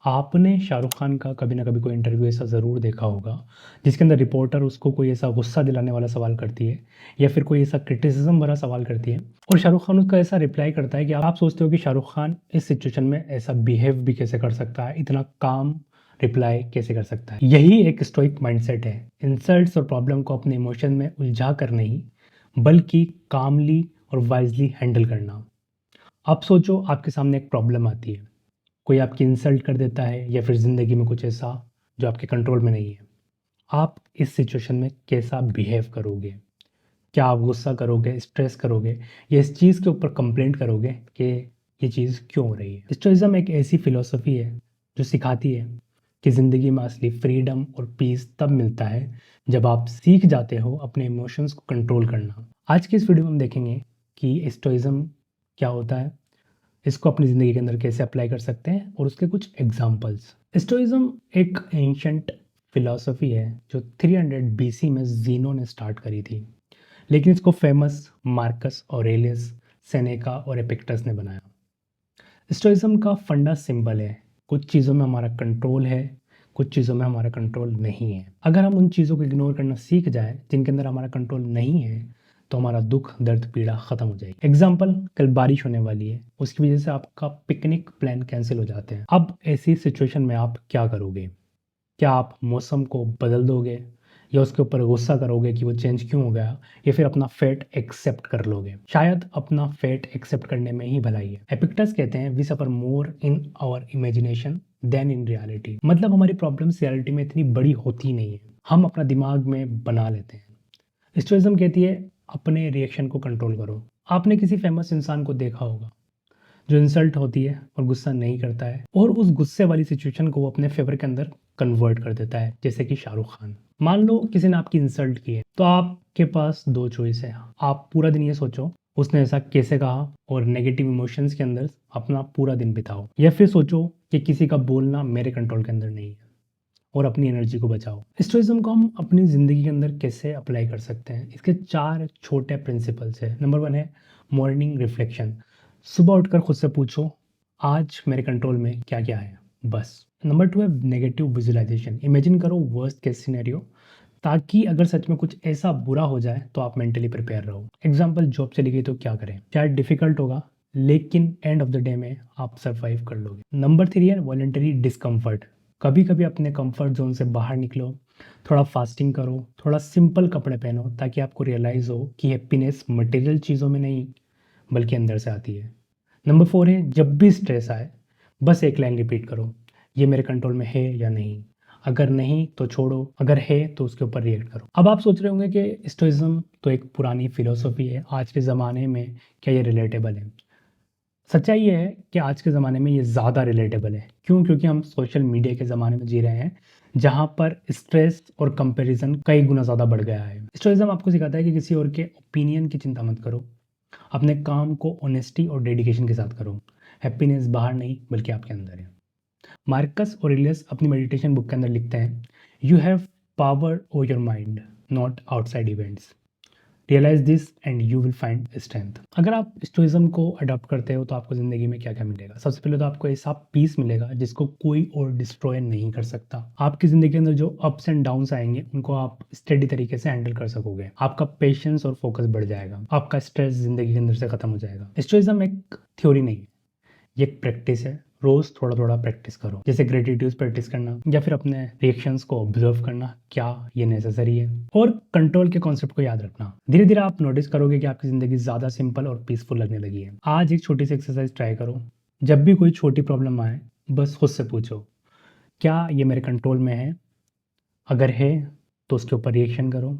आपने शाहरुख खान का कभी ना कभी कोई इंटरव्यू ऐसा ज़रूर देखा होगा जिसके अंदर रिपोर्टर उसको कोई ऐसा गुस्सा दिलाने वाला सवाल करती है या फिर कोई ऐसा क्रिटिसिज्म भरा सवाल करती है और शाहरुख खान उसका ऐसा रिप्लाई करता है कि आप सोचते हो कि शाहरुख खान इस सिचुएशन में ऐसा बिहेव भी कैसे कर सकता है, इतना काम रिप्लाई कैसे कर सकता है। यही एक स्टोइक माइंडसेट है, इंसल्ट्स और प्रॉब्लम को अपने इमोशन में उलझा कर नहीं बल्कि कामली और वाइजली हैंडल करना। अब सोचो आपके सामने एक प्रॉब्लम आती है, कोई आपकी इंसल्ट कर देता है या फिर ज़िंदगी में कुछ ऐसा जो आपके कंट्रोल में नहीं है। आप इस सिचुएशन में कैसा बिहेव करोगे? क्या आप गुस्सा करोगे, स्ट्रेस करोगे या इस चीज़ के ऊपर कंप्लेंट करोगे कि ये चीज़ क्यों हो रही है? स्टोइज़म एक ऐसी फ़िलॉसफ़ी है जो सिखाती है कि ज़िंदगी में असली फ्रीडम और पीस तब मिलता है जब आप सीख जाते हो अपने इमोशंस को कंट्रोल करना। आज की इस वीडियो में हम देखेंगे कि स्टोइज़म क्या होता है, इसको अपनी ज़िंदगी के अंदर कैसे अप्लाई कर सकते हैं और उसके कुछ एग्जांपल्स। स्टोइज्म एक एंशंट फिलॉसफी है जो 300 बीसी में ज़ीनो ने स्टार्ट करी थी, लेकिन इसको फेमस मार्कस ऑरेलियस, सेनेका और एपिक्टस ने बनाया। स्टोइज्म का फंडा सिंपल है, कुछ चीज़ों में हमारा कंट्रोल है, कुछ चीज़ों में हमारा कंट्रोल नहीं है। अगर हम उन चीज़ों को इग्नोर करना सीख जाए जिनके अंदर हमारा कंट्रोल नहीं है तो हमारा दुख, दर्द, पीड़ा ख़त्म हो जाएगी। एग्जाम्पल, कल बारिश होने वाली है, उसकी वजह से आपका पिकनिक प्लान कैंसिल हो जाते हैं। अब ऐसी सिचुएशन में आप क्या करोगे? क्या आप मौसम को बदल दोगे या उसके ऊपर गुस्सा करोगे कि वो चेंज क्यों हो गया, या फिर अपना फेट एक्सेप्ट कर लोगे? शायद अपना फेट एक्सेप्ट करने में ही भलाई है। एपिक्टस कहते हैं we suffer more in our imagination than in reality. मतलब हमारी प्रॉब्लम्स रियलिटी में इतनी बड़ी होती नहीं है, हम अपना दिमाग में बना लेते हैं। स्टोइज्म कहती है अपने रिएक्शन को कंट्रोल करो। आपने किसी फेमस इंसान को देखा होगा जो इंसल्ट होती है और गुस्सा नहीं करता है और उस गुस्से वाली सिचुएशन को वो अपने फेवर के अंदर कन्वर्ट कर देता है, जैसे कि शाहरुख खान। मान लो किसी ने आपकी इंसल्ट की है तो आपके पास दो चॉइस है। आप पूरा दिन ये सोचो उसने ऐसा कैसे कहा और नेगेटिव इमोशंस के अंदर अपना पूरा दिन बिताओ, या फिर सोचो कि किसी का बोलना मेरे कंट्रोल के अंदर नहीं है और अपनी एनर्जी को बचाओ। स्टोइज्म को हम अपनी ज़िंदगी के अंदर कैसे अप्लाई कर सकते हैं? इसके 4 छोटे प्रिंसिपल्स है। नंबर 1 है मॉर्निंग रिफ्लेक्शन। सुबह उठकर खुद से पूछो आज मेरे कंट्रोल में क्या क्या है, बस। नंबर 2 है नेगेटिव विजुअलाइजेशन। इमेजिन करो वर्स्ट केस सिनेरियो, ताकि अगर सच में कुछ ऐसा बुरा हो जाए तो आप मेंटली प्रिपेयर रहो। एग्जाम्पल, जॉब चली गई तो क्या करें? शायद डिफिकल्ट होगा लेकिन एंड ऑफ द डे में आप सरवाइव कर लोगे। नंबर 3 है वॉलंटरी डिस्कम्फर्ट। कभी कभी अपने कंफर्ट जोन से बाहर निकलो, थोड़ा फास्टिंग करो, थोड़ा सिंपल कपड़े पहनो, ताकि आपको रियलाइज़ हो कि हैप्पीनेस मटेरियल चीज़ों में नहीं बल्कि अंदर से आती है। नंबर 4 है जब भी स्ट्रेस आए बस एक लाइन रिपीट करो, ये मेरे कंट्रोल में है या नहीं। अगर नहीं तो छोड़ो, अगर है तो उसके ऊपर रिएक्ट करो। अब आप सोच रहे होंगे कि स्टोइज्म तो एक पुरानी फिलोसफी है, आज के ज़माने में क्या ये रिलेटेबल है? सच्चाई ये है कि आज के ज़माने में ये ज़्यादा रिलेटेबल है। क्यों? क्योंकि हम सोशल मीडिया के ज़माने में जी रहे हैं जहाँ पर स्ट्रेस और कंपैरिजन कई गुना ज़्यादा बढ़ गया है। स्टोइज्म आपको सिखाता है कि किसी और के ओपिनियन की चिंता मत करो, अपने काम को ऑनेस्टी और डेडिकेशन के साथ करो। हैप्पीनेस बाहर नहीं बल्कि आपके अंदर है। मार्कस ऑरेलियस अपनी मेडिटेशन बुक के अंदर लिखते हैं you have power over your mind not outside events, realise this and you will find strength. अगर आप स्टोइज्म को अडॉप्ट करते हो तो आपको ज़िंदगी में क्या क्या मिलेगा? सबसे पहले तो आपको ऐसा पीस मिलेगा जिसको कोई और डिस्ट्रॉय नहीं कर सकता। आपकी ज़िंदगी के अंदर जो अप्स एंड डाउन्स आएंगे उनको आप स्टेडी तरीके से हैंडल कर सकोगे। आपका पेशेंस और फोकस बढ़ जाएगा, आपका स्ट्रेस ज़िंदगी के अंदर से खत्म हो जाएगा। स्टोइज्म एक थ्योरी नहीं है, ये एक प्रैक्टिस है। रोज थोड़ा थोड़ा प्रैक्टिस करो, जैसे ग्रेटिट्यूड प्रैक्टिस करना या फिर अपने रिएक्शंस को ऑब्जर्व करना, क्या ये नेसेसरी है, और कंट्रोल के कॉन्सेप्ट को याद रखना। धीरे धीरे आप नोटिस करोगे कि आपकी जिंदगी ज्यादा सिंपल और पीसफुल लगने लगी है। आज एक छोटी सी एक्सरसाइज ट्राई करो, जब भी कोई छोटी प्रॉब्लम आए बस खुद से पूछो क्या ये मेरे कंट्रोल में है? अगर है तो उसके ऊपर रिएक्शन करो,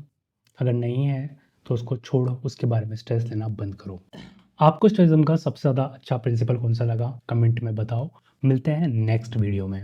अगर नहीं है तो उसको छोड़ो, उसके बारे में स्ट्रेस लेना बंद करो। आपको स्टोइज्म का सबसे ज़्यादा अच्छा प्रिंसिपल कौन सा लगा कमेंट में बताओ। मिलते हैं नेक्स्ट वीडियो में।